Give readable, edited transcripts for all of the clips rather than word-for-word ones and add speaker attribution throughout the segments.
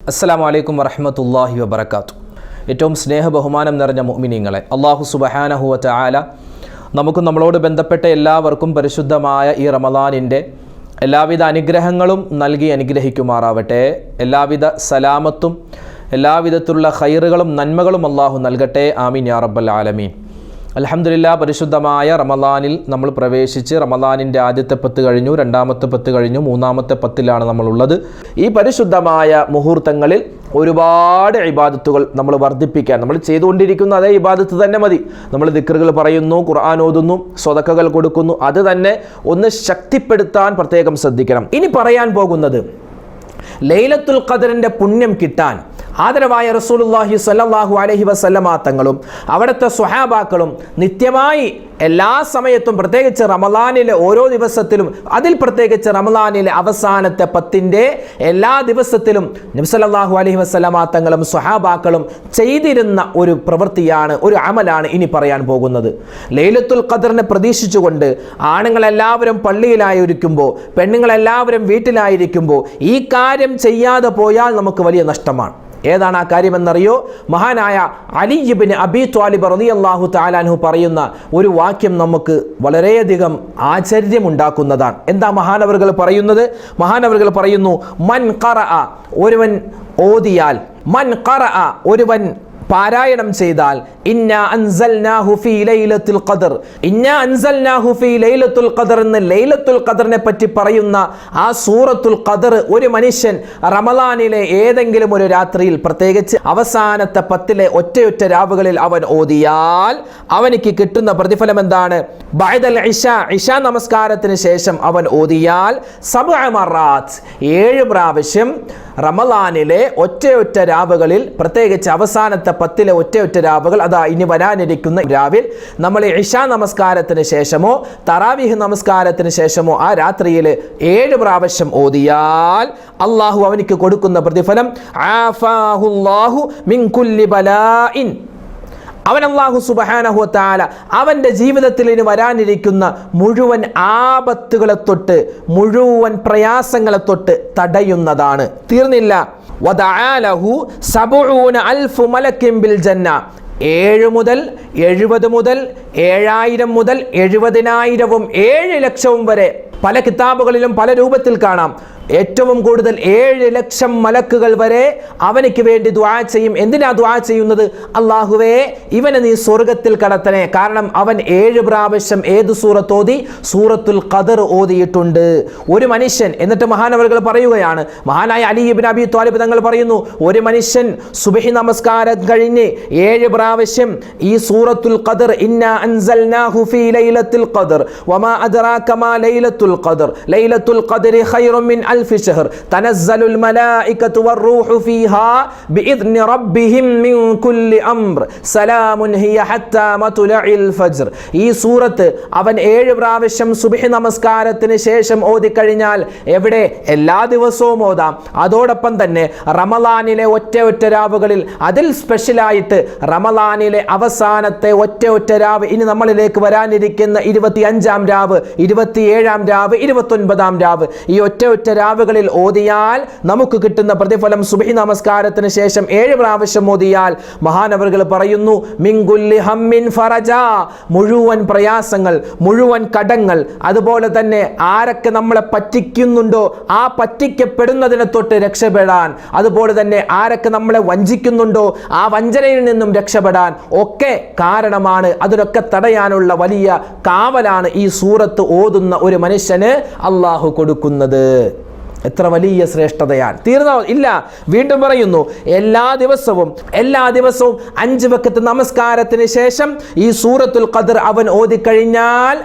Speaker 1: അസ്സലാമു അലൈക്കും വറഹ്മത്തുള്ളാഹി വബറകാതുഹു. ഏറ്റവും സ്നേഹബഹുമാനം നിറഞ്ഞ മുഅ്മിനീങ്ങളെ, അല്ലാഹു സുബ്ഹാനഹു വ തആല നമുക്കും നമ്മളോട് ബന്ധപ്പെട്ട എല്ലാവർക്കും പരിശുദ്ധമായ ഈ റമളാനിൻ്റെ എല്ലാവിധ അനുഗ്രഹങ്ങളും നൽകി അനുഗ്രഹിക്കുമാറാവട്ടെ. എല്ലാവിധ സലാമത്തും എല്ലാവിധത്തിലുള്ള ഖൈറുകളും നന്മകളും അല്ലാഹു നൽകട്ടെ. ആമീൻ യാ റബ്ബൽ ആലമീൻ. അൽഹംദുലില്ലാഹ്, പരിശുദ്ധമായ റമളാനിൽ നമ്മൾ പ്രവേശിച്ച് റമളാനിൻ്റെ ആദ്യത്തെ 10 കഴിഞ്ഞു, രണ്ടാമത്തെ 10 കഴിഞ്ഞു, മൂന്നാമത്തെ 10ലാണ് നമ്മളുള്ളത്. ഈ പരിശുദ്ധമായ മുഹൂർത്തങ്ങളിൽ ഒരുപാട് ഇബാദത്തുകൾ നമ്മൾ വർദ്ധിപ്പിക്കാൻ, നമ്മൾ ചെയ്തുകൊണ്ടിരിക്കുന്ന അതേ ഇബാദത്ത് തന്നെ മതി. നമ്മൾ ദിക്റുകൾ പറയുന്നു, ഖുർആൻ ഓതുന്നു, സ്വതക്കകൾ കൊടുക്കുന്നു, അത് തന്നെ ഒന്ന് ശക്തിപ്പെടുത്താൻ പ്രത്യേകം ശ്രദ്ധിക്കണം. ഇനി പറയാൻ പോകുന്നത് ലൈലത്തുൽ ഖദറിൻ്റെ പുണ്യം കിട്ടാൻ ആദരവായ റസൂലുള്ളാഹി സ്വല്ലല്ലാഹു അലൈഹി വസല്ലമ തങ്ങളും അവിടുത്തെ സ്വഹാബാക്കളും നിത്യമായി എല്ലാ സമയത്തും, പ്രത്യേകിച്ച് റമളാനിലെ ഓരോ ദിവസത്തിലും, അതിൽ പ്രത്യേകിച്ച് റമളാനിലെ അവസാനത്തെ 10ൻ്റെ എല്ലാ ദിവസത്തിലും നബി സല്ലല്ലാഹു അലൈഹി വസല്ലമ തങ്ങളും സ്വഹാബാക്കളും ചെയ്തിരുന്ന ഒരു പ്രവൃത്തിയാണ്, ഒരു അമലാണ് ഇനി പറയാൻ പോകുന്നത്. ലൈലത്തുൽ ഖദറിനെ പ്രതീക്ഷിച്ചുകൊണ്ട് ആണുങ്ങളെല്ലാവരും പള്ളിയിലായിരിക്കുമ്പോൾ, പെണ്ണുങ്ങളെല്ലാവരും വീട്ടിലായിരിക്കുമ്പോൾ ഈ കാര്യം ചെയ്യാതെ പോയാൽ നമുക്ക് വലിയ നഷ്ടമാണ്. ഏതാണ് ആ കാര്യമെന്നറിയോ? മഹാനായ അലി ഇബ്നു അബീ ത്വാലിബ് റളിയല്ലാഹു തആല അൻഹു പറയുന്ന ഒരു വാക്യം നമുക്ക് വളരെയധികം ആശ്ചര്യമുണ്ടാക്കുന്നതാണ്. എന്താ മഹാനവറുകൾ പറയുന്നത്? മഹാനവറുകൾ പറയുന്നു, മൻ ഖറഅ, ഒരുവൻ ഓതിയാൽ, മൻ ഖറഅ, ഒരുവൻ പാരായണം ചെയ്താൽ, ഇന്നാ അൻസൽനാഹു ഫീ ലൈലത്തുൽ ഖദർ, ഇന്നാ അൻസൽനാഹു ഫീ ലൈലത്തുൽ ഖദർ എന്ന് ലൈലത്തുൽ ഖദറിനെ പറ്റി പറയുന്ന ആ സൂറത്തുൽ ഖദർ ഒരു മനുഷ്യൻ റമളാനിലെ ഏതെങ്കിലും ഒരു രാത്രിയിൽ, പ്രത്യേകിച്ച് അവസാനത്തെ 10ലെ ഒറ്റയൊറ്റ രാവുകളിൽ അവൻ ഓതിയാൽ അവനിക്ക് കിട്ടുന്ന പ്രതിഫലം എന്താണ്? ബഅദൽ ഇശാ നമസ്കാരത്തിന് ശേഷം അവൻ ഓതിയാൽ 7 മറാത്ത്, 7 പ്രാവശ്യം റമളാനിലെ ഒറ്റയൊറ്റ രാവുകളിൽ, പ്രത്യേകിച്ച് അവസാനത്തെ 10ലെ ഒറ്റയൊറ്റ രാവുകൾ, അതാ ഇനി വരാനിരിക്കുന്ന രാവിൽ നമ്മൾ ഇശാ നമസ്കാരത്തിന് ശേഷമോ തറാവീഹ് നമസ്കാരത്തിന് ശേഷമോ ആ രാത്രിയിൽ 7 പ്രാവശ്യം ഓതിയാൽ അള്ളാഹു അവനിക്ക് കൊടുക്കുന്ന പ്രതിഫലം, ആഫാഹുല്ലാഹു മിൻ കുല്ലി ബലാഇൻ, അവൻ അല്ലാഹു സുബ്ഹാനഹു വ തആല അവൻ്റെ ജീവിതത്തിൽ ഇനി വരാനിരിക്കുന്ന മുഴുവൻ ആപത്തുകളെ തൊട്ട്, മുഴുവൻ പ്രയാസങ്ങളെ തൊട്ട് തടയുന്നതാണ്. തീർന്നില്ല, വദഅലഹു 70,000 മലക്കിൻ ബിൽ ജന്ന, 7 മുതൽ 70 മുതൽ 7000 മുതൽ 70,000-ഉം 7 ലക്ഷവും വരെ പല കിതാബുകളിലും പല രൂപത്തിൽ കാണാം. ഏറ്റവും കൂടുതൽ 7 ലക്ഷം മലക്കുകൾ വരെ അവനിക്ക് വേണ്ടി ദുആ ചെയ്യും. എന്തിനാ ദുആ ചെയ്യുന്നത്? അല്ലാഹുവേ, ഇവനെ നീ സ്വർഗത്തിൽ കടത്തണേ. കാരണം അവൻ 7 പ്രാവശ്യം ഏത് സൂറത്ത് ഓതി? സൂറത്തുൽ ഖദർ ഓതിയിട്ടുണ്ട് ഒരു മനുഷ്യൻ. എന്നിട്ട് മഹാനവറുകൾ പറയുകയാണ്, മഹാനായ അലി ഇബ്നു അബീ ത്വാലിബ് തങ്ങൾ പറയുന്നു, ഒരു മനുഷ്യൻ സുബ്ഹി നമസ്കാരം കഴിഞ്ഞ് 7 പ്രാവശ്യം ഈ സൂറത്തുൽ ഖദർ, ഇന്നാ അൻസൽനാഹു ഫീ ലൈലത്തുൽ ഖദർ വമാ അദ്റാക മാ ലൈലത്തുൽ ഖദർ ലൈലത്തുൽ ഖദരി ഖൈറും മിൻ അൽഫി ശഹർ തനസ്സലുൽ മലായികതു വറൂഹു ഫീഹാ ബിഇദ്നി റബ്ബിഹിം മിൻ കുല്ലി അംർ സലാമുൻ ഹിയ ഹത്താ മത്ലഇൽ ഫജ്ർ. ഈ സൂറത്ത് അവൻ 7 പ്രാവശ്യം സുബ്ഹി നമസ്കാരത്തിന് ശേഷം ഓതിക്കഴിഞ്ഞാൽ, എവിടെ? എല്ലാ ദിവസവും ഓതാം. അതോടൊപ്പം തന്നെ റമളാനിലെ ഒറ്റ രാവുകളിൽ, അതിൽ സ്പെഷ്യലായിട്ട് റമളാനിലെ അവസാനത്തെ ഒറ്റ രാവ്, ഇനി നമ്മളിലേക്ക് വരാനിരിക്കുന്ന 25-ാം രാവ്, 27-ാം രാവ്, 29-ാം രാവ്, ഈ ഒറ്റ രാവുകളിൽ ഓതിയാൽ നമുക്ക് കിട്ടുന്ന പ്രതിഫലം, സുബ്ഹി നമസ്കാരത്തിന് ശേഷം 7 പ്രാവശ്യം ഓതിയാൽ, മഹാനവറുകൾ പറയുന്നു, മിൻ കുല്ലി ഹമ്മിൻ ഫറജ, മുഴുവൻ പ്രയാസങ്ങൾ, മുഴുവൻ കടങ്ങൾ, അതുപോലെ തന്നെ ആരൊക്കെ നമ്മളെ പറ്റിക്കുന്നുണ്ടോ ആ പറ്റിക്കപ്പെടുന്നതിനെ തൊട്ട് രക്ഷപ്പെടാൻ, അതുപോലെ തന്നെ ആരൊക്കെ നമ്മളെ വഞ്ചിക്കുന്നുണ്ടോ ആ വഞ്ചനയിൽ നിന്നും രക്ഷപ്പെടാൻ ഒക്കെ കാരണമാണ്. അതിനൊക്കെ തടയാനുള്ള വലിയ കാവലാണ് ഈ സൂറത്ത് ഓതുന്ന ഒരു മനുഷ്യന് അള്ളാഹു കൊടുക്കുന്നത്. എത്ര വലിയ ശ്രേഷ്ഠതയാണ്! തീർന്നോ? ഇല്ല, വീണ്ടും പറയുന്നു, എല്ലാ ദിവസവും 5 വഖത്ത് നമസ്കാരത്തിന് ശേഷം ഈ സൂറത്തുൽ ഖദർ അവൻ ഓതിക്കഴിഞ്ഞാൽ,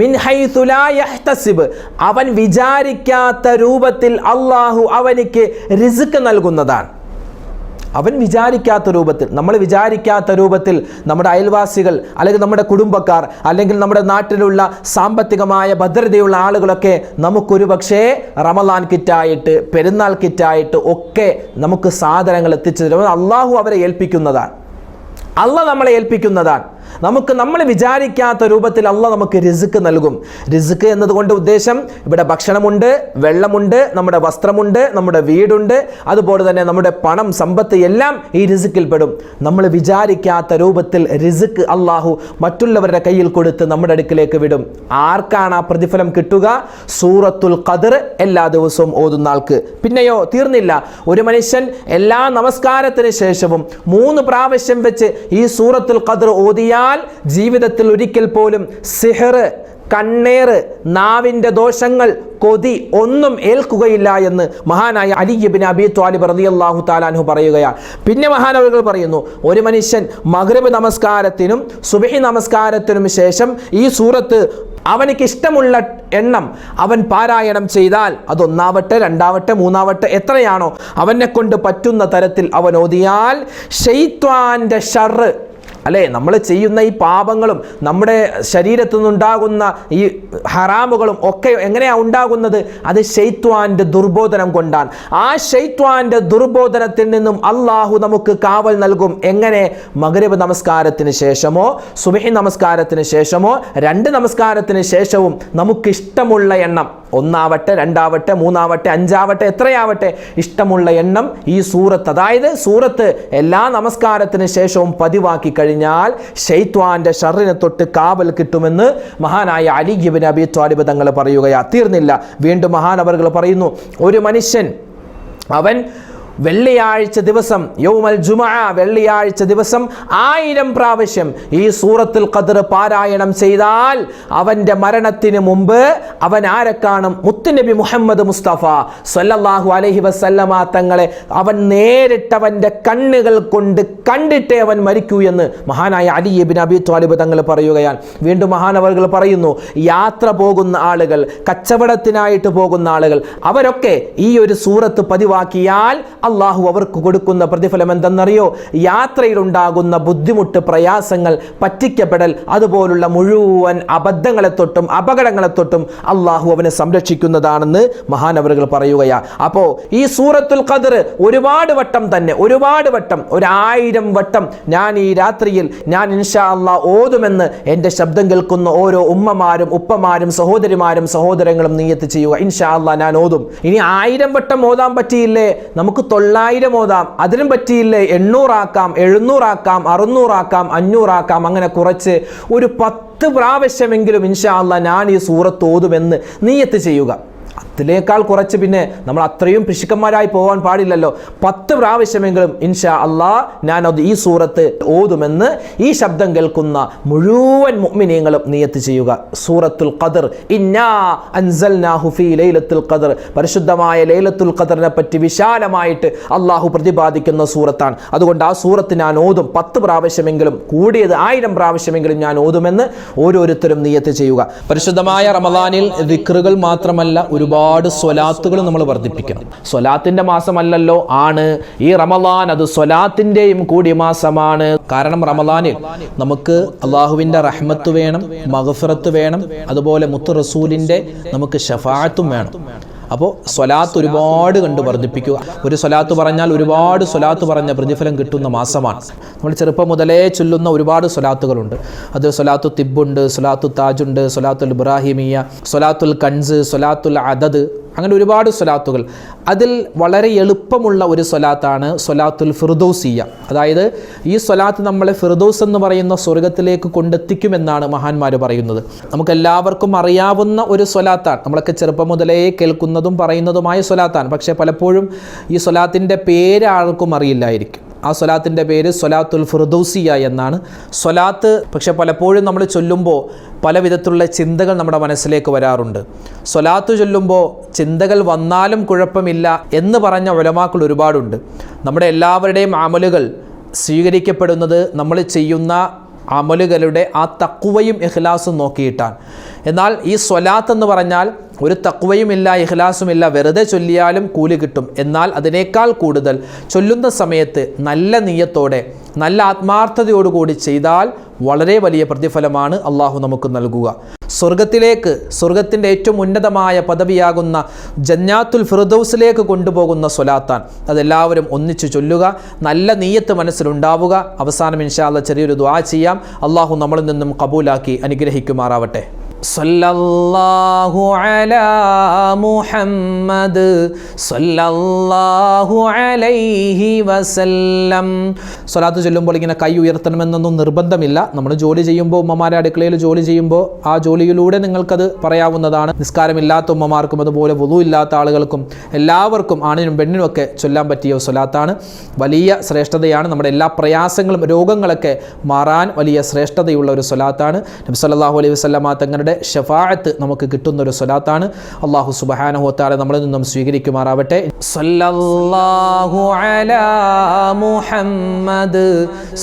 Speaker 1: മിൻ ഹൈതു ലാ യഹ്തസിബ്, അവൻ വിചാരിക്കാത്ത രൂപത്തിൽ അള്ളാഹു അവനിക്ക് റിസ്ക് നൽകുന്നതാണ്. അവൻ വിചാരിക്കാത്ത രൂപത്തിൽ, നമ്മൾ വിചാരിക്കാത്ത രൂപത്തിൽ നമ്മുടെ അയൽവാസികൾ, അല്ലെങ്കിൽ നമ്മുടെ കുടുംബക്കാർ, അല്ലെങ്കിൽ നമ്മുടെ നാട്ടിലുള്ള സാമ്പത്തികമായ ഭദ്രതയുള്ള ആളുകളൊക്കെ നമുക്കൊരു പക്ഷേ റമളാൻ കിറ്റായിട്ട്, പെരുന്നാൾ കിറ്റായിട്ട് ഒക്കെ നമുക്ക് സാധനങ്ങൾ എത്തിച്ചു തരുന്നത് അള്ളാഹു അവരെ ഏൽപ്പിക്കുന്നതാണ്. അള്ളാഹ് നമ്മളെ ഏൽപ്പിക്കുന്നതാണ്. നമുക്ക് നമ്മൾ വിചാരിക്കാത്ത രൂപത്തിൽ അള്ളാഹ് നമുക്ക് റിസ്ക് നൽകും. റിസ്ക് എന്നതുകൊണ്ട് ഉദ്ദേശം ഇവിടെ ഭക്ഷണമുണ്ട്, വെള്ളമുണ്ട്, നമ്മുടെ വസ്ത്രമുണ്ട്, നമ്മുടെ വീടുണ്ട്, അതുപോലെ തന്നെ നമ്മുടെ പണം, സമ്പത്ത് എല്ലാം ഈ റിസ്ക്കിൽ പെടും. നമ്മൾ വിചാരിക്കാത്ത രൂപത്തിൽ റിസ്ക് അള്ളാഹു മറ്റുള്ളവരുടെ കയ്യിൽ കൊടുത്ത് നമ്മുടെ അടുക്കിലേക്ക് വിടും. ആർക്കാണ് ആ പ്രതിഫലം കിട്ടുക? സൂറത്തുൽ ഖദർ എല്ലാ ദിവസവും ഓതുന്ന ആൾക്ക്. പിന്നെയോ തീർന്നില്ല, ഒരു മനുഷ്യൻ എല്ലാ നമസ്കാരത്തിന് ശേഷവും 3 പ്രാവശ്യം വെച്ച് ഈ സൂറത്തുൽ ഖദർ ഓതിയാൽ ജീവിതത്തിൽ ഒരിക്കൽ പോലും സിഹർ, കണ്ണേറ്, നാവിൻ്റെ ദോഷങ്ങൾ, കൊതി ഒന്നും ഏൽക്കുകയില്ല എന്ന് മഹാനായ അലി ഇബ്നു അബീ ത്വാലിബ് റളിയല്ലാഹു തആല അൻഹു പറയുകയാണ്. പിന്നെ മഹാനവറുകൾ പറയുന്നു, ഒരു മനുഷ്യൻ മഗ്രിബ് നമസ്കാരത്തിനും സുബ്ഹി നമസ്കാരത്തിനും ശേഷം ഈ സൂറത്ത് അവനിക്ക് ഇഷ്ടമുള്ള എണ്ണം അവൻ പാരായണം ചെയ്താൽ, അത് 1ആവട്ടെ 2ആവട്ടെ 3ആവട്ടെ എത്രയാണോ അവനെ കൊണ്ട് പറ്റുന്ന തരത്തിൽ അവൻ ഓതിയാൽ ശൈത്വാന്റെ ഷർറ്, അല്ലേ, നമ്മൾ ചെയ്യുന്ന ഈ പാപങ്ങളും നമ്മുടെ ശരീരത്തു നിന്നുണ്ടാകുന്ന ഈ ഹറാമുകളും ഒക്കെ എങ്ങനെയാണ് ഉണ്ടാകുന്നത്? അത് ശൈത്വാന്റെ ദുർബോധനം കൊണ്ടാണ്. ആ ശൈത്വാന്റെ ദുർബോധനത്തിൽ നിന്നും അള്ളാഹു നമുക്ക് കാവൽ നൽകും. എങ്ങനെ? മഗ്രിബ് നമസ്കാരത്തിന് ശേഷമോ സുബ്ഹി നമസ്കാരത്തിന് ശേഷമോ 2 നമസ്കാരത്തിന് ശേഷവും നമുക്കിഷ്ടമുള്ള എണ്ണം, 1ആവട്ടെ 2ആവട്ടെ 3ആവട്ടെ 5ആവട്ടെ എത്രയാവട്ടെ, ഇഷ്ടമുള്ള എണ്ണം ഈ സൂറത്ത്, അതായത് സൂറത്ത് എല്ലാ നമസ്കാരത്തിന് ശേഷവും പതിവാക്കി കഴിഞ്ഞാൽ ശൈത്വാന്റെ ഷർറിനെ തൊട്ട് കാവൽ കിട്ടുമെന്ന് മഹാനായ അലി ഇബ്നു അബീ ത്വാലിബ് തങ്ങൾ പറയുകയാ. തീർന്നില്ല, വീണ്ടും മഹാനവറുകൾ പറയുന്നു, ഒരു മനുഷ്യൻ അവൻ വെള്ളിയാഴ്ച ദിവസം, യൗമൽ ജുമുഅ, വെള്ളിയാഴ്ച ദിവസം 1000 പ്രാവശ്യം ഈ സൂറത്തുൽ ഖദർ പാരായണം ചെയ്താൽ അവൻ്റെ മരണത്തിന് മുമ്പ് അവൻ ആരെ കാണും? മുത്തുനബി മുഹമ്മദ് മുസ്തഫ സല്ലല്ലാഹു അലൈഹി വസല്ലമ തങ്ങളെ അവൻ നേരിട്ടവൻ്റെ കണ്ണുകൾ കൊണ്ട് കണ്ടിട്ടേ അവൻ മരിക്കൂ എന്ന് മഹാനായ അലി ഇബ്നു അബീ ത്വാലിബ് തങ്ങൾ പറയുകയാണ്. വീണ്ടും മഹാനവറുകൾ പറയുന്നു, യാത്ര പോകുന്ന ആളുകൾ, കച്ചവടത്തിനായിട്ട് പോകുന്ന ആളുകൾ, അവരൊക്കെ ഈ ഒരു സൂറത്ത് പതിവാക്കിയാൽ അള്ളാഹു അവർക്ക് കൊടുക്കുന്ന പ്രതിഫലം എന്തെന്നറിയോ? യാത്രയിലുണ്ടാകുന്ന ബുദ്ധിമുട്ട്, പ്രയാസങ്ങൾ, പറ്റിക്കപ്പെടൽ, അതുപോലുള്ള മുഴുവൻ അബദ്ധങ്ങളെ തൊട്ടും അപകടങ്ങളെ തൊട്ടും അള്ളാഹു അവനെ സംരക്ഷിക്കുന്നതാണെന്ന് മഹാനവറുകൾ പറയുകയാ. അപ്പോൾ ഈ സൂറത്തുൽ ഖദർ ഒരുപാട് വട്ടം തന്നെ, ഒരുപാട് വട്ടം, 1000 വട്ടം ഞാൻ ഈ രാത്രിയിൽ ഞാൻ ഇൻഷാ അല്ലാഹ് ഓതുമെന്ന് എൻ്റെ ശബ്ദം കേൾക്കുന്ന ഓരോ ഉമ്മമാരും ഉപ്പമാരും സഹോദരിമാരും സഹോദരങ്ങളും നിയ്യത്ത് ചെയ്യുക. ഇൻഷാ അല്ലാഹ് ഞാൻ ഓതും. ഇനി 1000 വട്ടം ഓതാൻ പറ്റിയില്ലേ, നമുക്ക് 900 ഓതാം. അതിനും പറ്റിയില്ലേ, 800 ആക്കാം, 700 ആക്കാം, 600 ആക്കാം, 500 ആക്കാം. അങ്ങനെ കുറച്ച് ഒരു 10 പ്രാവശ്യമെങ്കിലും ഇൻഷാ അല്ലാഹ് ഞാൻ ഈ സൂറത്ത് ഓതുമെന്ന് നിയ്യത്ത് ചെയ്യുക. അതിനേക്കാൾ കുറച്ച് പിന്നെ നമ്മൾ അത്രയും പിശുക്കന്മാരായി പോകാൻ പാടില്ലല്ലോ. 10 പ്രാവശ്യമെങ്കിലും ഇൻഷാ അല്ലാഹ് ഞാൻ അത് ഈ സൂറത്ത് ഓതുമെന്ന് ഈ ശബ്ദം കേൾക്കുന്ന മുഴുവൻ മുഅ്മിനീങ്ങളും നിയത്ത് ചെയ്യുക. സൂറത്തുൽ ഖദർ, ഇന്നാ അൻസൽനാഹു ഫീ ലൈലത്തുൽ ഖദർ, പരിശുദ്ധമായ ലൈലത്തുൽ ഖദറിനെ പറ്റി വിശാലമായിട്ട് അള്ളാഹു പ്രതിപാദിക്കുന്ന സൂറത്താണ്. അതുകൊണ്ട് ആ സൂറത്ത് ഞാൻ ഓതും, 10 പ്രാവശ്യമെങ്കിലും, കൂടിയത് 1000 പ്രാവശ്യമെങ്കിലും ഞാൻ ഓതുമെന്ന് ഓരോരുത്തരും നിയത്ത് ചെയ്യുക. പരിശുദ്ധമായ റമദാനിൽ ദിക്റുകൾ മാത്രമല്ല, ഒരുപാട് സ്വലാത്തുകൾ നമ്മൾ വർദ്ധിപ്പിക്കണം. സ്വലാത്തിന്റെ മാസമല്ലല്ലോ ആണ് ഈ റമദാൻ, അത് സ്വലാത്തിന്റെയും കൂടി മാസമാണ്. കാരണം റമദാനിൽ നമുക്ക് അള്ളാഹുവിന്റെ റഹ്മത്ത് വേണം, മഗ്ഫിറത്ത് വേണം, അതുപോലെ മുത്ത് റസൂലിന്റെ നമുക്ക് ശഫാഅത്തും വേണം. അപ്പോൾ സ്വലാത്ത് ഒരുപാട് കണ്ട് വർദ്ധിപ്പിക്കുക. ഒരു സ്വലാത്ത് പറഞ്ഞാൽ ഒരുപാട് സ്വലാത്ത് പറഞ്ഞ പ്രതിഫലം കിട്ടുന്ന മാസമാണ്. നമ്മൾ ചെറുപ്പം മുതലേ ചൊല്ലുന്ന ഒരുപാട് സ്വലാത്തുകളുണ്ട്. അത് സ്വലാത്തു തിബ്ബുണ്ട്, സ്വലാത്തു താജുണ്ട്, സ്വലാത്തുൽ ഇബ്രാഹിമിയ, സ്വലാത്തുൽ കൻസ്, സ്വലാത്തുൽ അദദ്, അങ്ങനെ ഒരുപാട് സ്വലാത്തുകൾ. അതിൽ വളരെ എളുപ്പമുള്ള ഒരു സ്വലാത്താണ് സ്വലാത്തുൽ ഫിർദൗസിയ. അതായത് ഈ സ്വലാത്ത് നമ്മളെ ഫിർദൗസ് എന്ന് പറയുന്ന സ്വർഗത്തിലേക്ക് കൊണ്ടെത്തിക്കുമെന്നാണ് മഹാന്മാർ പറയുന്നത്. നമുക്കെല്ലാവർക്കും അറിയാവുന്ന ഒരു സ്വലാത്താണ്, നമ്മളൊക്കെ ചെറുപ്പം മുതലേ കേൾക്കുന്നതും പറയുന്നതുമായ സ്വലാത്താണ്. പക്ഷേ പലപ്പോഴും ഈ സ്വലാത്തിൻ്റെ പേര് ആർക്കും അറിയില്ലായിരിക്കും. ആ സ്വലാത്തിൻ്റെ പേര് സ്വലാത്തുൽ ഫിർദൗസിയ എന്നാണ്. സ്വലാത്ത് പക്ഷെ പലപ്പോഴും നമ്മൾ ചൊല്ലുമ്പോൾ പല വിധത്തിലുള്ള ചിന്തകൾ നമ്മുടെ മനസ്സിലേക്ക് വരാറുണ്ട്. സ്വലാത്ത് ചൊല്ലുമ്പോൾ ചിന്തകൾ വന്നാലും കുഴപ്പമില്ല എന്ന് പറഞ്ഞ ഉലമാക്കൾ ഒരുപാടുണ്ട്. നമ്മുടെ എല്ലാവരുടെയും അമലുകൾ സ്വീകരിക്കപ്പെടുന്നത് നമ്മൾ ചെയ്യുന്ന അമലുകളുടെ ആ തഖ്വയും ഇഖ്ലാസും നോക്കിയിട്ടാണ്. എന്നാൽ ഈ സ്വലാത്ത് എന്ന് പറഞ്ഞാൽ ഒരു തഖ്വയുമില്ല, ഇഖ്ലാസുമില്ല, വെറുതെ ചൊല്ലിയാലും കൂലി കിട്ടും. എന്നാൽ അതിനേക്കാൾ കൂടുതൽ ചൊല്ലുന്ന സമയത്ത് നല്ല നിയ്യത്തോടെ നല്ല ആത്മാർത്ഥതയോടുകൂടി ചെയ്താൽ വളരെ വലിയ പ്രതിഫലമാണ് അള്ളാഹു നമുക്ക് നൽകുക. സ്വർഗത്തിൻ്റെ ഏറ്റവും ഉന്നതമായ പദവിയാകുന്ന ജന്നാത്തുൽ ഫിർദൗസിലേക്ക് കൊണ്ടുപോകുന്ന സ്വലാത്താൻ. അതെല്ലാവരും ഒന്നിച്ചു ചൊല്ലുക, നല്ല നിയ്യത്ത് മനസ്സിലുണ്ടാവുക. അവസാനം ഇൻഷാ അല്ലാഹ് ചെറിയൊരു ദുആ ചെയ്യാം. അള്ളാഹു നമ്മളിൽ നിന്നും ഖബൂലാക്കി അനുഗ്രഹിക്കുമാറാവട്ടെ. സല്ലല്ലാഹു അലാ മുഹമ്മദ് സല്ലല്ലാഹു അലൈഹി വസല്ലം. സ്വലാത്ത് ചൊല്ലുമ്പോൾ ഇങ്ങനെ കൈ ഉയർത്തണമെന്നൊന്നും നിർബന്ധമില്ല. നമ്മൾ ജോലി ചെയ്യുമ്പോൾ, ഉമ്മമാരെ അടുക്കളയിൽ ജോലി ചെയ്യുമ്പോൾ ആ ജോലിയിലൂടെ നിങ്ങൾക്കത് പറയാവുന്നതാണ്. നിസ്കാരമില്ലാത്ത ഉമ്മമാർക്കും അതുപോലെ വുളു ഇല്ലാത്ത ആളുകൾക്കും എല്ലാവർക്കും, ആണിനും പെണ്ണിനും ഒക്കെ ചൊല്ലാൻ പറ്റിയ സ്വലാത്താണ്. വലിയ ശ്രേഷ്ഠതയാണ്. നമ്മുടെ എല്ലാ പ്രയാസങ്ങളും രോഗങ്ങളൊക്കെ മാറാൻ വലിയ ശ്രേഷ്ഠതയുള്ള ഒരു സ്വലാത്താണ്. നബി സല്ലല്ലാഹു അലൈഹി വസല്ലമ തങ്ങളുടെ ശഫാഅത്ത് നമുക്ക് കിട്ടുന്നൊരു സ്വലാത്താണ്. അല്ലാഹു സുബ്ഹാനഹു വ തആല നമ്മളിൽ നിന്നും സ്വീകരിക്കുമാറാവട്ടെ. സല്ലല്ലാഹു അലാ മുഹമ്മദ്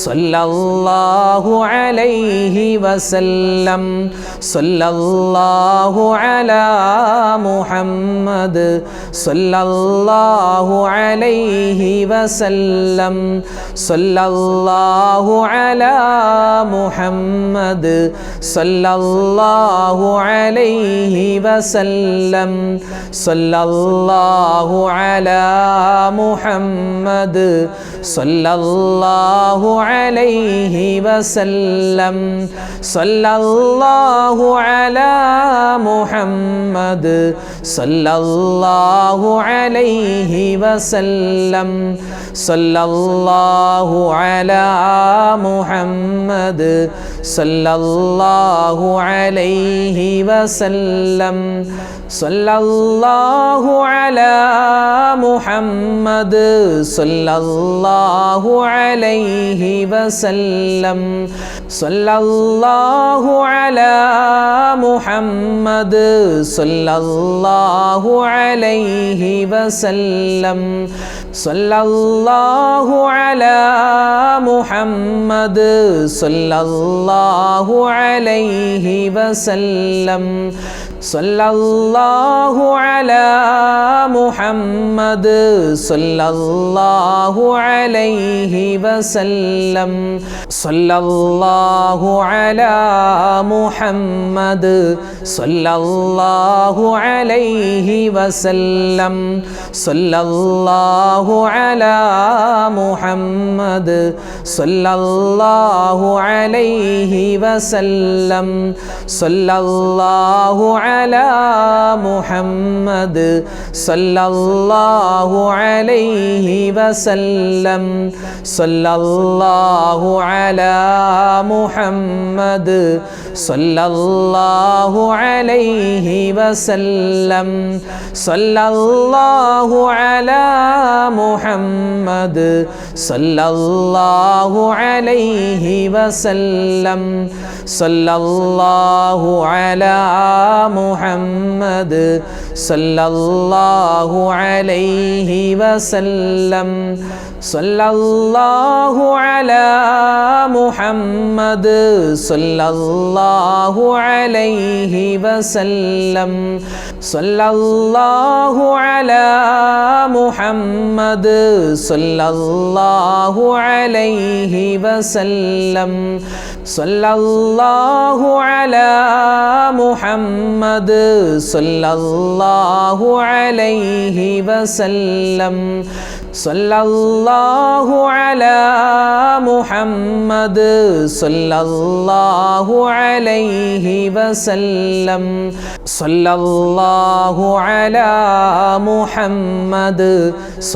Speaker 1: സല്ലല്ലാഹു അലൈഹി വസല്ലം. സല്ലല്ലാഹു അലാ മുഹമ്മദ് സല്ലല്ലാഹു അലൈഹി വസല്ലം. സല്ലല്ലാഹു അലാ മുഹമ്മദ് സല്ലല്ലാഹു അലൈഹി വസല്ലം. സല്ലല്ലാഹു അലാ മുഹമ്മദ് സല്ലല്ലാഹു അലൈഹി വസല്ലം. സല്ലല്ലാഹു അലാ മുഹമ്മദ് സല്ലല്ലാഹു അലൈഹി വസല്ലം. സല്ലല്ലാഹു അലാ മുഹമ്മദ് സല്ലല്ലാഹു അലൈഹി വസല്ലം. സല്ലല്ലാഹു അലാ മുഹമ്മദ് സല്ലല്ലാഹു അലൈഹി വസല്ലം. സല്ലല്ലാഹു അലാ മുഹമ്മദ് സല്ലല്ലാഹു അലൈഹി വസല്ലം. സല്ലല്ലാഹു അലാ മുഹമ്മദ് സല്ലല്ലാഹു അലൈഹി വസല്ലം. സല്ലല്ലാഹു അലാ മുഹമ്മദ് സല്ലല്ലാഹു അലൈഹി വസല്ലം. സല്ലല്ലാഹു അലാ മുഹമ്മദ് സല്ലല്ലാഹു അലൈഹി വസല്ലം. സല്ലല്ലാഹു അലാ മുഹമ്മദ് സല്ലല്ലാഹു അലൈഹി വസല്ലം. സല്ലല്ലാഹു അലാ മുഹമ്മദ് സല്ലല്ലാഹു അലൈഹി വസല്ലം. സല്ലല്ലാഹു അലാ മുഹമ്മദ് സല്ലല്ലാഹു അലൈഹി വസല്ലം. സല്ലല്ലാഹു അലാ മുഹമ്മദ് സല്ലല്ലാഹു അലൈഹി വസല്ലം. സല്ലല്ലാഹു അലാ മുഹമ്മദ് സല്ലല്ലാഹു അലൈഹി വസല്ലം. സല്ലല്ലാഹു അലാ മുഹമ്മദ് സല്ലല്ലാഹു അലൈഹി വസല്ലം. സല്ലല്ലാഹു അലാ മുഹമ്മദ് സല്ലല്ലാഹു അലൈഹി വസല്ലം. സല്ലല്ലാഹു അലാ മുഹമ്മദ് സല്ലല്ലാഹു അലൈഹി വസല്ലം. സല്ലല്ലാഹു അലാ മുഹമ്മദ് സല്ലല്ലാഹു അലൈഹി വസല്ലം. സല്ലല്ലാഹു അലാ മുഹമ്മദ്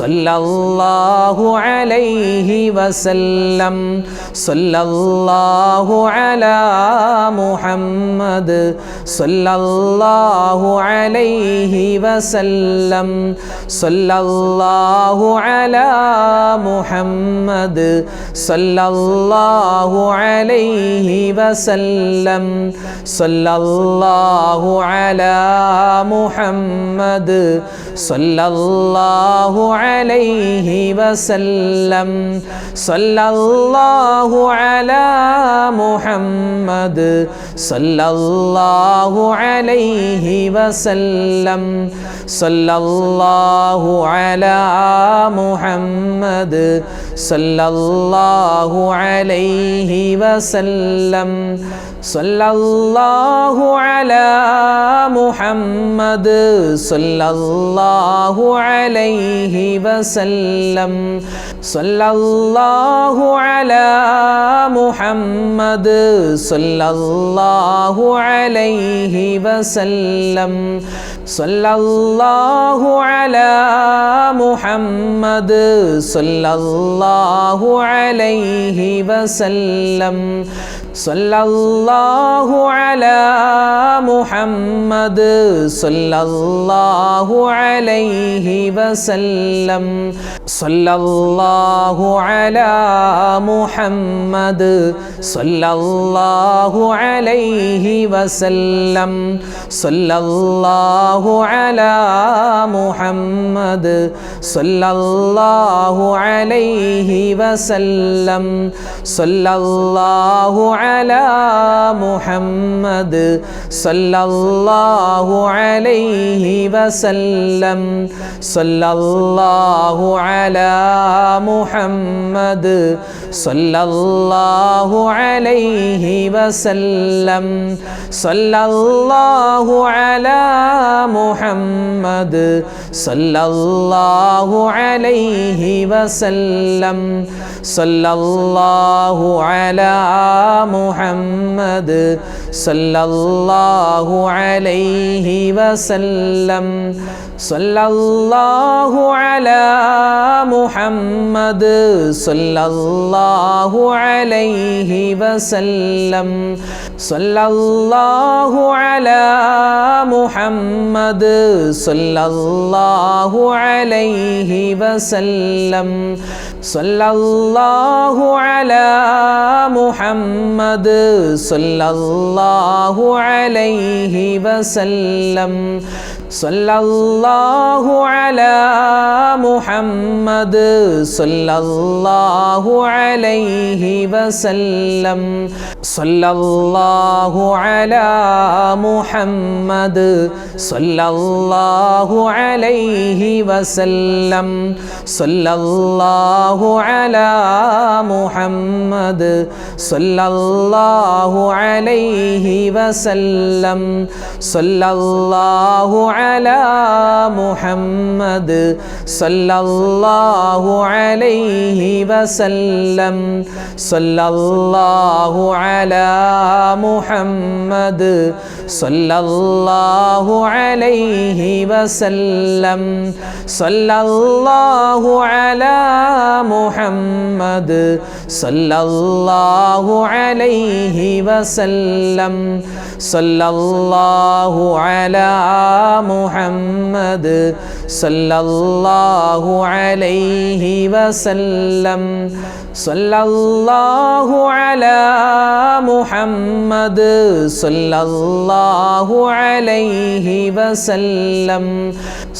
Speaker 1: സല്ലല്ലാഹു അലൈഹി വസല്ലം. സല്ലല്ലാഹു അലാ മുഹമ്മദ് സല്ലല്ലാഹു അലൈഹി വസല്ലം. സല്ലല്ലാഹു അലാ മുഹമ്മദ് സല്ലല്ലാഹു അലൈഹി വസല്ലം. സല്ലല്ലാഹു അലാ മുഹമ്മദ് സല്ലല്ലാഹു അലൈഹി വസല്ലം. സല്ലല്ലാഹു അലാ മുഹമ്മദ് സല്ലല്ലാഹു അലൈഹി വസല്ലം. സല്ലല്ലാഹു അലാ മുഹമ്മദ് സല്ലല്ലാഹു അലൈഹി വസല്ലം. സല്ലല്ലാഹു അലാ മുഹമ്മദ് സല്ലല്ലാഹു അലൈഹി വസല്ലം. സല്ലല്ലാഹു അലാ മുഹമ്മദ് സല്ലല്ലാഹു അലൈഹി വസല്ലം. സല്ലല്ലാഹു അലാ മുഹമ്മദ് സല്ലല്ലാഹു അലൈഹി വസല്ലം. സല്ലല്ലാഹു അലാ മുഹമ്മദ് സല്ലല്ലാഹു അലൈഹി വസല്ലം. സല്ലല്ലാഹു അലാ മുഹമ്മദ് സല്ലല്ലാഹു അലൈഹി വസല്ലം. സല്ലല്ലാഹു അലാ മുഹമ്മദ് സല്ലല്ലാഹു അലൈഹി വസല്ലം. സല്ലല്ലാഹു അലാ മുഹമ്മദ് സല്ലല്ലാഹു അലൈഹി വസല്ലം. സല്ലല്ലാഹു അലാ മുഹമ്മദ് സല്ലല്ലാഹു അലൈഹി വസല്ലം. സല്ലല്ലാഹു അലാ മുഹമ്മദ് സല്ലല്ലാഹു അലൈഹി വസല്ലം. സല്ലല്ലാഹു അലാ മുഹമ്മദ് സല്ലല്ലാഹു അലൈഹി വസല്ലം. സല്ലല്ലാഹു അലാ മുഹമ്മദ് സല്ലല്ലാഹു അലൈഹി വസല്ലം. സല്ലല്ലാഹു അലാ മുഹമ്മദ് സല്ലല്ലാഹു അലൈഹി വസല്ലം. സല്ലല്ലാഹു അലാ മുഹമ്മദ് സല്ലല്ലാഹു അലൈഹി വസല്ലം. സല്ലല്ലാഹു അലാ മുഹമ്മദ് സല്ലല്ലാഹു അലൈഹി വസല്ലം. സല്ലല്ലാഹു അലാ മുഹമ്മദ് സല്ലല്ലാഹു അലൈഹി വസല്ലം. സല്ലല്ലാഹു അലാ മുഹമ്മദ് സല്ലല്ലാഹു അലൈഹി വസല്ലം. സല്ലല്ലാഹു അലാ മുഹമ്മദ് സല്ലല്ലാഹു അലൈഹി വസല്ലം. സല്ലല്ലാഹു അലാ മുഹമ്മദ് സല്ലല്ലാഹു അലൈഹി വസല്ലം. സല്ലല്ലാഹു അലാ മുഹമ്മദ് സല്ലല്ലാഹു അലൈഹി വസല്ലം. സല്ലല്ലാഹു അലാ മുഹമ്മദ് സല്ലല്ലാഹു അലൈഹി വസല്ലം. സല്ലല്ലാഹു അലാ മുഹമ്മദ് സല്ലല്ലാഹു അലൈഹി വസല്ലം.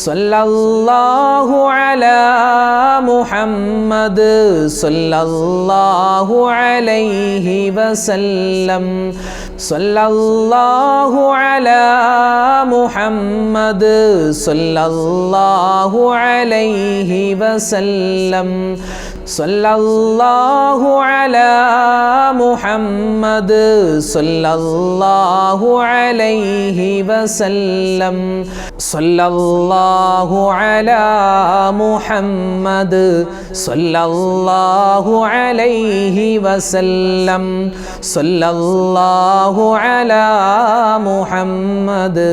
Speaker 1: സല്ലല്ലാഹു അലാ മുഹമ്മദ് സല്ലല്ലാഹു അലൈഹി വസല്ലം. സല്ലല്ലാഹു അലാ മുഹമ്മദ് സല്ലല്ലാഹു അലൈഹി വസല്ലം. സല്ലല്ലാഹു അലാ മുഹമ്മദ് സല്ലല്ലാഹു അലൈഹി വസല്ലം. സല്ലല്ലാഹു അലാ മുഹമ്മദ് സല്ലല്ലാഹു അലൈഹി വസല്ലം. സല്ലല്ലാഹു അലാ മുഹമ്മദ്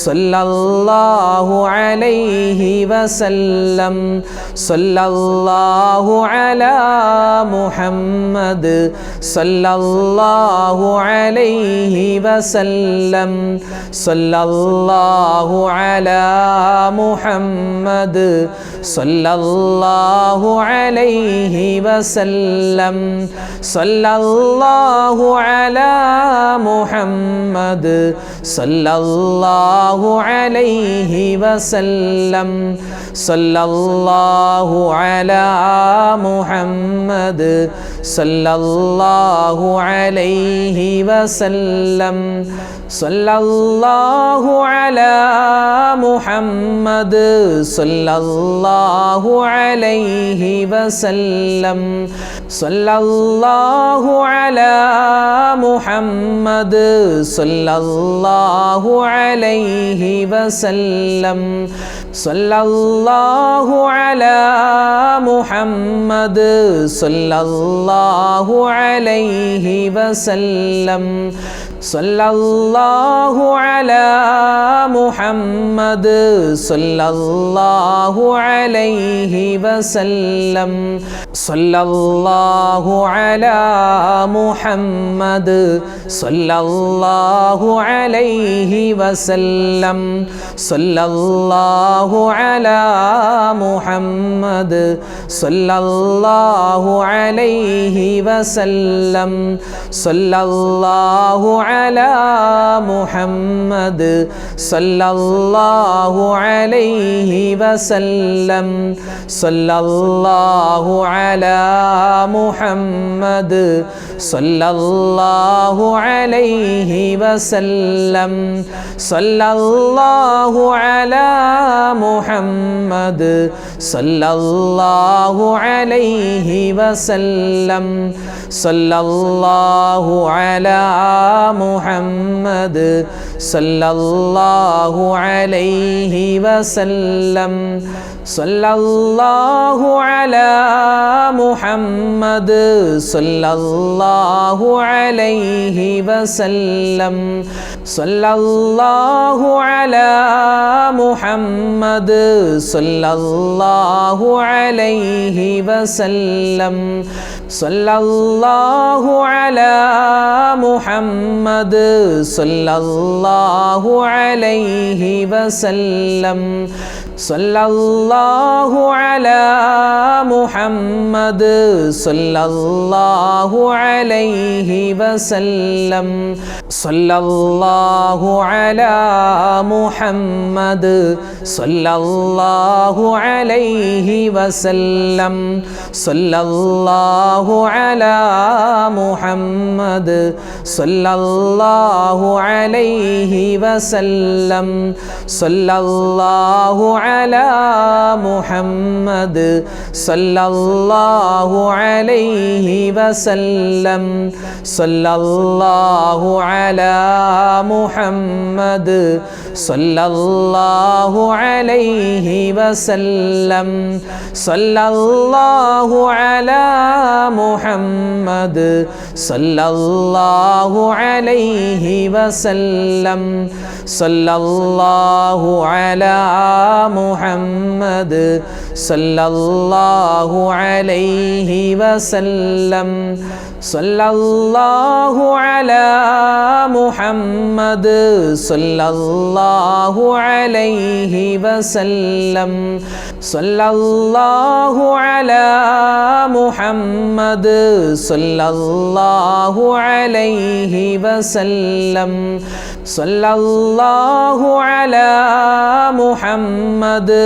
Speaker 1: സല്ലല്ലാഹു അലൈഹി വസല്ലം. സല്ലല്ലാഹു അലാ മുഹമ്മദ് സല്ലല്ലാഹു അലൈഹി വസല്ലം. സല്ലല്ലാഹു അലാ മുഹമ്മദ് സല്ലല്ലാഹു അലൈഹി വസല്ലം. സല്ലല്ലാഹു അലാ മുഹമ്മദ് സല്ലല്ലാഹു അലൈഹി വസല്ലം. സല്ലല്ലാഹു അലാ മുഹമ്മദ് സല്ലല്ലാഹു അലൈഹി വസല്ലം. സല്ലല്ലാഹു അലാ മുഹമ്മദ് സല്ലല്ലാഹു അലൈഹി വസല്ലം. സല്ലല്ലാഹു അലാ മുഹമ്മദ് സല്ലല്ലാഹു അലൈഹി വസല്ലം. സല്ലല്ലാഹു അലാ മുഹമ്മദ് സല്ലല്ലാഹു അലൈഹി വസല്ലം. സല്ലല്ലാഹു അലാ മുഹമ്മദ് സല്ലല്ലാഹു അലൈഹി വസല്ലം. സല്ലല്ലാഹു അലാ മുഹമ്മദ് സല്ലല്ലാഹു അലൈഹി വസല്ലം. സല്ലല്ലാഹു അലാ മുഹമ്മദ് സല്ലല്ലാഹു അലൈഹി വസല്ലം. സല്ലല്ലാഹു അലാ മുഹമ്മദ് സല്ലല്ലാഹു അലൈഹി വസല്ലം. സല്ലല്ലാഹു അലാ മുഹമ്മദ് സല്ലല്ലാഹു അലൈഹി വസല്ലം. സല്ലല്ലാഹു അലാ മുഹമ്മദ് സല്ലല്ലാഹു അലൈഹി വസല്ലം. സല്ലല്ലാഹു അലാ മുഹമ്മദ് സല്ലല്ലാഹു അലൈഹി വസല്ലം. സല്ലല്ലാഹു അലാ മുഹമ്മദ് സല്ലല്ലാഹു അലൈഹി വസല്ലം. സല്ലല്ലാഹു അലാ മുഹമ്മദ് സല്ലല്ലാഹു അലൈഹി വസല്ലം. സല്ലല്ലാഹു അലാ മുഹമ്മദ് സല്ലല്ലാഹു അലൈഹി വസല്ലം. സല്ലല്ലാഹു അലാ മുഹമ്മദ് സല്ലല്ലാഹു അലൈഹി വസല്ലം. സല്ലല്ലാഹു അലാ മുഹമ്മദ് സല്ലല്ലാഹു അലൈഹി വസല്ലം. സല്ലല്ലാഹു അലാ മുഹമ്മദ് സല്ലല്ലാഹു അലൈഹി വസല്ലം. സല്ലല്ലാഹു അലാ മുഹമ്മദ് സല്ലല്ലാഹു അലൈഹി വസല്ലം. സല്ലല്ലാഹു അലാ മുഹമ്മദ് സല്ലല്ലാഹു അലൈഹി വസല്ലം. സല്ലല്ലാഹു അലാ മുഹമ്മദ് സല്ലല്ലാഹു അലൈഹി വസല്ലം. സല്ലല്ലാഹു അലാ മുഹമ്മദ് സല്ലല്ലാഹു അലൈഹി വസല്ലം. സല്ലല്ലാഹു അലാ മുഹമ്മദ് സല്ലല്ലാഹു അലൈഹി വസല്ലം. സല്ലല്ലാഹു അലാ മുഹമ്മദ് സല്ലല്ലാഹു അലൈഹി വസല്ലം. സല്ലല്ലാഹു അലാ മുഹമ്മദ്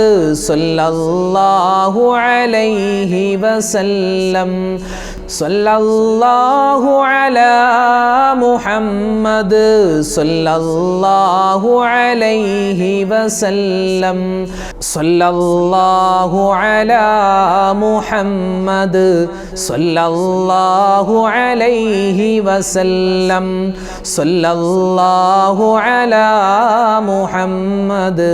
Speaker 1: സല്ലല്ലാഹു അലൈഹി വസല്ലം. സല്ലല്ലാഹു അലാ മുഹമ്മദ് സല്ലല്ലാഹു അലൈഹി വസല്ലം. സല്ലല്ലാഹു അലാ മുഹമ്മദ് സല്ലല്ലാഹു അലൈഹി വസല്ലം. സല്ലല്ലാഹു അലാ മുഹമ്മദ്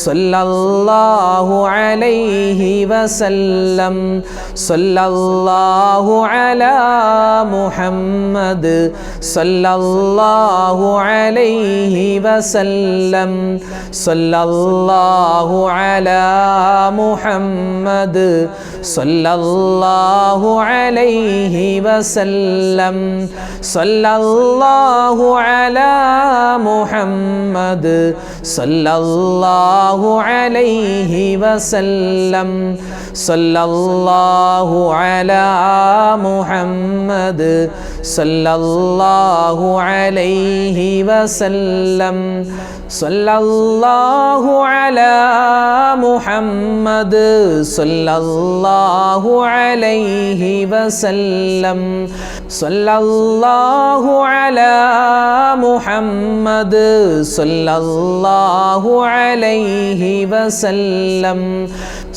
Speaker 1: സല്ലല്ലാഹു അലൈഹി വസല്ലം. സല്ലല്ലാഹു അലാ മുഹമ്മദ് സല്ലല്ലാഹു അലൈഹി വസല്ലം. സല്ലല്ലാഹു അലാ മുഹമ്മദ് സല്ലല്ലാഹു عليه وسلم صلى الله على محمد صلى الله عليه وسلم صلى الله على محمد صلى الله عليه وسلم صلى الله على محمد صلى الله عليه وسلم صلى الله على محمد صلى الله عليه وسلم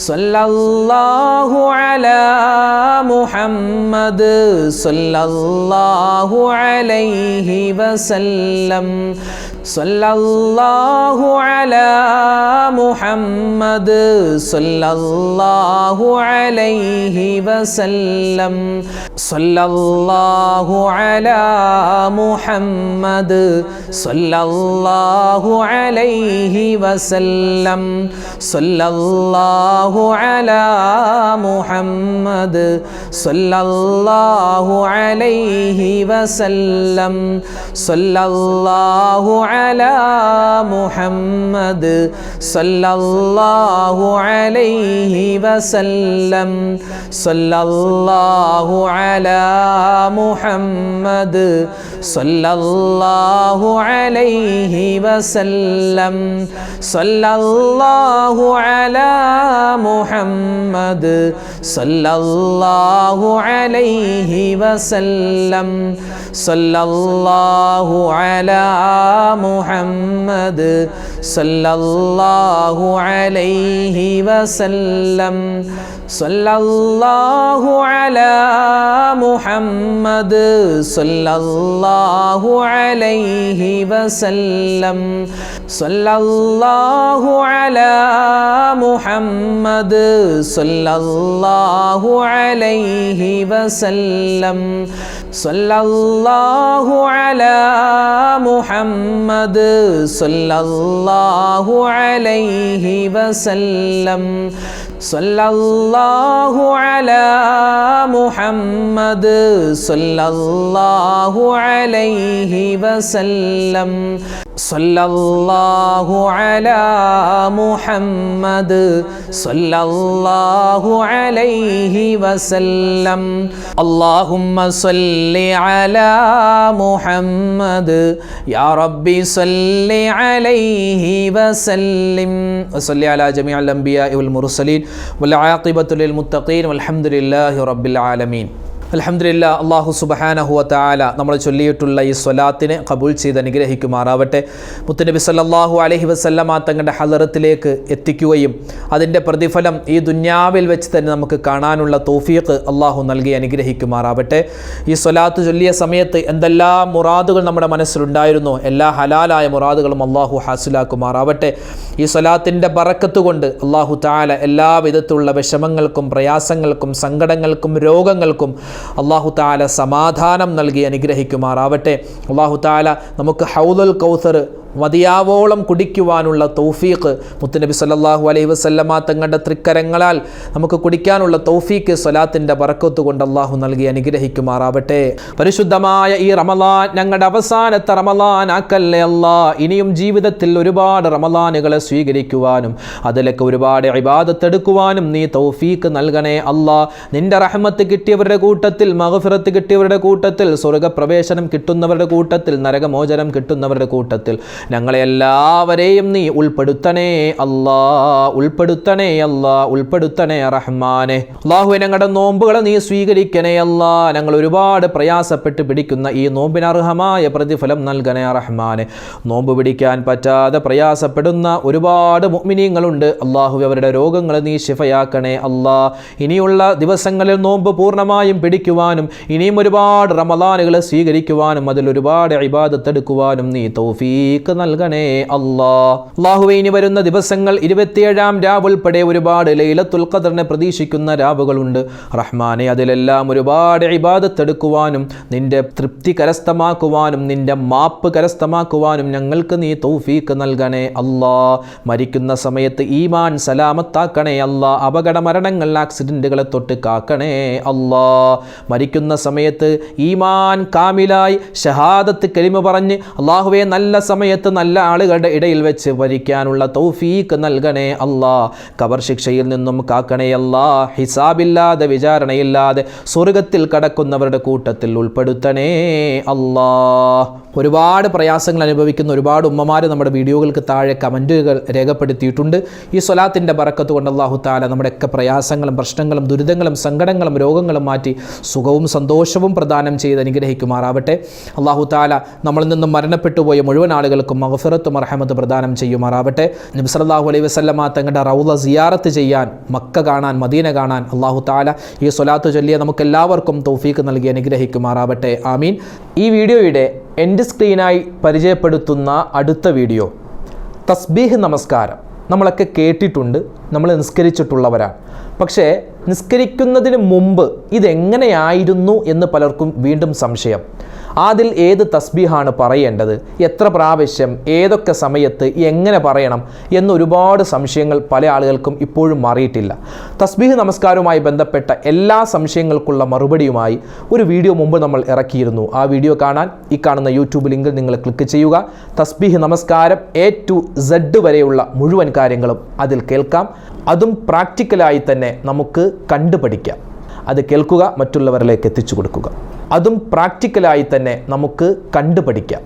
Speaker 1: صلى الله على محمد صلى الله عليه وسلم صلى الله على محمد صلى الله عليه وسلم صلى الله على محمد صلى الله عليه وسلم صلى الله على محمد صلى الله عليه وسلم صلى الله على محمد صلى الله عليه وسلم صلى الله على محمد صلى الله عليه وسلم صلى الله على محمد صلى الله عليه وسلم صلى الله على محمد صلى الله عليه وسلم صلى الله على محمد صلى الله عليه وسلم صلى الله على محمد صلى الله عليه وسلم صلى الله على محمد صلى الله عليه وسلم صلى الله على محمد صلى الله عليه وسلم صلى الله على محمد صلى الله عليه وسلم اللهم صل على محمد يا ربي صل عليه وسلم وصل على جميع الأنبياء والمرسلين والعاقبة للمتقين والحمد لله رب العالمين. അൽഹംദുലില്ലാ, അല്ലാഹു സുബ്ഹാനഹു വ തആല നമ്മൾ ചൊല്ലിയിട്ടുള്ള ഈ സ്വലാത്തിനെ ഖബൂൽ ചെയ്ത് അനുഗ്രഹിക്കുമാറാവട്ടെ. മുത്തുനബി സല്ലല്ലാഹു അലൈഹി വസല്ലമ തങ്ങളുടെ ഹളറത്തിലേക്ക് എത്തിക്കുകയും അതിൻ്റെ പ്രതിഫലം ഈ ദുന്യാവിൽ വെച്ച് തന്നെ നമുക്ക് കാണാനുള്ള തൗഫീഖ് അല്ലാഹു നൽകി അനുഗ്രഹിക്കുമാറാവട്ടെ. ഈ സ്വലാത്ത് ചൊല്ലിയ സമയത്ത് എന്തെല്ലാം മുറാദുകൾ നമ്മുടെ മനസ്സിലുണ്ടായിരുന്നോ എല്ലാ ഹലാലായ മുറാദുകളും അല്ലാഹു ഹാസിലാക്കുമാറാവട്ടെ. ഈ സ്വലാത്തിൻ്റെ ബറക്കത്ത് കൊണ്ട് അല്ലാഹു തആല എല്ലാ വിധത്തിലുള്ള വിഷമങ്ങൾക്കും പ്രയാസങ്ങൾക്കും സങ്കടങ്ങൾക്കും രോഗങ്ങൾക്കും അല്ലാഹു തആല സമാധാനം നൽകി അനുഗ്രഹിക്കുമാറാവട്ടെ. അല്ലാഹു തആല നമുക്ക് ഹൗദുൽ കൗസർ മതിയാവോളം കുടിക്കുവാനുള്ള തൗഫീഖ് മുത്തുനബി സല്ലല്ലാഹു അലൈഹി വസല്ലമ തങ്ങളുടെ തൃക്കരങ്ങളാൽ നമുക്ക് കുടിക്കാനുള്ള തൗഫീഖ് സ്വലാത്തിൻ്റെ ബറക്കത്ത് കൊണ്ട് അല്ലാഹു നൽകി അനുഗ്രഹിക്കുമാറാവട്ടെ. പരിശുദ്ധമായ ഈ റമളാൻ ഞങ്ങളുടെ അവസാനത്തെ റമളാൻ ആക്കല്ലേ അല്ലാ. ഇനിയും ജീവിതത്തിൽ ഒരുപാട് റമളാനുകളെ സ്വീകരിക്കുവാനും അതിലൊക്കെ ഒരുപാട് ഇബാദത്ത് എടുക്കുവാനും നീ തൗഫീഖ് നൽകണേ അല്ലാ. നിന്റെ റഹ്മത്ത് കിട്ടിയവരുടെ കൂട്ടത്തിൽ, മഗ്ഫിറത്ത് കിട്ടിയവരുടെ കൂട്ടത്തിൽ, സ്വർഗ്ഗപ്രവേശനം കിട്ടുന്നവരുടെ കൂട്ടത്തിൽ, നരകമോചനം കിട്ടുന്നവരുടെ കൂട്ടത്തിൽ ഞങ്ങളെ എല്ലാവരെയും നീ ഉൾപ്പെടുത്തണേ അല്ലാ, ഉൾപ്പെടുത്തണേ അല്ലാ, ഉൾപ്പെടുത്തണേ റഹ്മാനെ. അല്ലാഹുവേ, ഞങ്ങളുടെ നോമ്പുകളെ നീ സ്വീകരിക്കണേ അല്ലാ. ഞങ്ങൾ ഒരുപാട് പ്രയാസപ്പെട്ട് പിടിക്കുന്ന ഈ നോമ്പിനർഹമായ പ്രതിഫലം നൽകണേ റഹ്മാനെ. നോമ്പ് പിടിക്കാൻ പറ്റാതെ പ്രയാസപ്പെടുന്ന ഒരുപാട് മുഅ്മിനീങ്ങളുണ്ട്. അല്ലാഹുവേ, അവരുടെ രോഗങ്ങളെ നീ ശിഫയാക്കണേ അല്ലാ. ഇനിയുള്ള ദിവസങ്ങളിൽ നോമ്പ് പൂർണ്ണമായും പിടിക്കുവാനും ഇനിയും ഒരുപാട് റമളാനുകളെ സ്വീകരിക്കുവാനും അതിലൊരുപാട് ഇബാദത്ത് എടുക്കുവാനും നീ തൗഫീഖ് തൗഫീഖ് നൽകണേ അല്ലാ. അല്ലാഹുവേ, ഇനി വരുന്ന ദിവസങ്ങൾ 27-ാം രാവ് ഉൾപ്പെടെ ഒരുപാട് ലൈലത്തുൽ ഖദറിനെ പ്രതീക്ഷിക്കുന്ന രാവുകളുണ്ട് റഹ്മാനെ. അതിലെല്ലാം ഒരുപാട് ഇബാദത്ത് എടുക്കുവാനും നിന്റെ തൃപ്തി കരസ്ഥമാക്കുവാനും നിന്റെ മാപ്പ് കരസ്ഥമാക്കുവാനും ഞങ്ങൾക്ക് നീ തൗഫീഖ് നൽകണേ അല്ലാ. മരിക്കുന്ന സമയത്ത് ഈമാൻ സലാമത്താക്കണേ അല്ലാ. അപകട മരണങ്ങൾ ആക്സിഡന്റുകളെ തൊട്ട് കാക്കണേ അല്ലാ. മരിക്കുന്ന സമയത്ത് ഈമാൻ കാമിലായി ഷഹാദത്ത് കലിമ പറഞ്ഞ് അല്ലാഹുവേ നല്ല സമയത്ത് നല്ല ആളുകളുടെ ഇടയിൽ വെച്ച് മരിക്കാനുള്ള തൗഫീഖ് നൽകണേ അല്ലാ. ഖബർ ശിക്ഷയിൽ നിന്നും കാക്കണേ അല്ലാ. ഹിസാബില്ലാതെ വിചാരണയില്ലാതെ സ്വർഗത്തിൽ കടക്കുന്നവരുടെ കൂട്ടത്തിൽ ഉൾപ്പെടുത്തണേ അല്ലാ. ഒരുപാട് പ്രയാസങ്ങൾ അനുഭവിക്കുന്ന ഒരുപാട് ഉമ്മമാർ നമ്മുടെ വീഡിയോകൾക്ക് താഴെ കമൻറ്റുകൾ രേഖപ്പെടുത്തിയിട്ടുണ്ട്. ഈ സ്വലാത്തിൻ്റെ ബറക്കത്ത് കൊണ്ട് അല്ലാഹു തആല നമ്മുടെയൊക്കെ പ്രയാസങ്ങളും പ്രശ്നങ്ങളും ദുരിതങ്ങളും സങ്കടങ്ങളും രോഗങ്ങളും മാറ്റി സുഖവും സന്തോഷവും പ്രദാനം ചെയ്ത് അനുഗ്രഹിക്കുമാറാവട്ടെ. അല്ലാഹു തആല നമ്മളിൽ നിന്നും മരണപ്പെട്ടു പോയ മുഴുവൻ ആളുകൾക്കും മഗ്ഫിറത്തും റഹ്മത്ത് പ്രദാനം ചെയ്യുമാറാവട്ടെ. നബി സല്ലല്ലാഹു അലൈഹി വസല്ലമ തങ്ങളുടെ റൗള സിയാറത്ത് ചെയ്യാൻ, മക്ക കാണാൻ, മദീന കാണാൻ അല്ലാഹു തആല ഈ സ്വലാത്ത് ചൊല്ലിയ നമുക്കെല്ലാവർക്കും തൗഫീഖ് നൽകി അനുഗ്രഹിക്കുമാറാവട്ടെ. ആമീൻ. ഈ വീഡിയോയുടെ എൻഡ് സ്ക്രീനായി പരിചയപ്പെടുത്തുന്ന അടുത്ത വീഡിയോ തസ്ബീഹ് നമസ്കാരം. നമ്മളൊക്കെ കേട്ടിട്ടുണ്ട്, നമ്മൾ നിസ്കരിച്ചിട്ടുള്ളവരാണ്. പക്ഷേ നിസ്കരിക്കുന്നതിന് മുമ്പ് ഇതെങ്ങനെയായിരുന്നു എന്ന് പലർക്കും വീണ്ടും സംശയം. അതിൽ ഏത് തസ്ബീഹാണ് പറയേണ്ടത്, എത്ര പ്രാവശ്യം, ഏതൊക്കെ സമയത്ത്, എങ്ങനെ പറയണം എന്നൊരുപാട് സംശയങ്ങൾ പല ആളുകൾക്കും ഇപ്പോഴും മാറിയിട്ടില്ല. തസ്ബീഹ് നമസ്കാരവുമായി ബന്ധപ്പെട്ട എല്ലാ സംശയങ്ങൾക്കുള്ള മറുപടിയുമായി ഒരു വീഡിയോ മുമ്പ് നമ്മൾ ഇറക്കിയിരുന്നു. ആ വീഡിയോ കാണാൻ ഈ കാണുന്ന യൂട്യൂബ് ലിങ്കിൽ നിങ്ങൾ ക്ലിക്ക് ചെയ്യുക. തസ്ബീഹ് നമസ്കാരം A to Z വരെയുള്ള മുഴുവൻ കാര്യങ്ങളും അതിൽ കേൾക്കാം. അതും പ്രാക്ടിക്കലായി തന്നെ നമുക്ക് കണ്ടുപഠിക്കാം. അത് കേൾക്കുക, മറ്റുള്ളവരിലേക്ക് എത്തിച്ചു കൊടുക്കുക. അതും പ്രാക്ടിക്കലായി തന്നെ നമുക്ക് കണ്ടുപഠിക്കാം.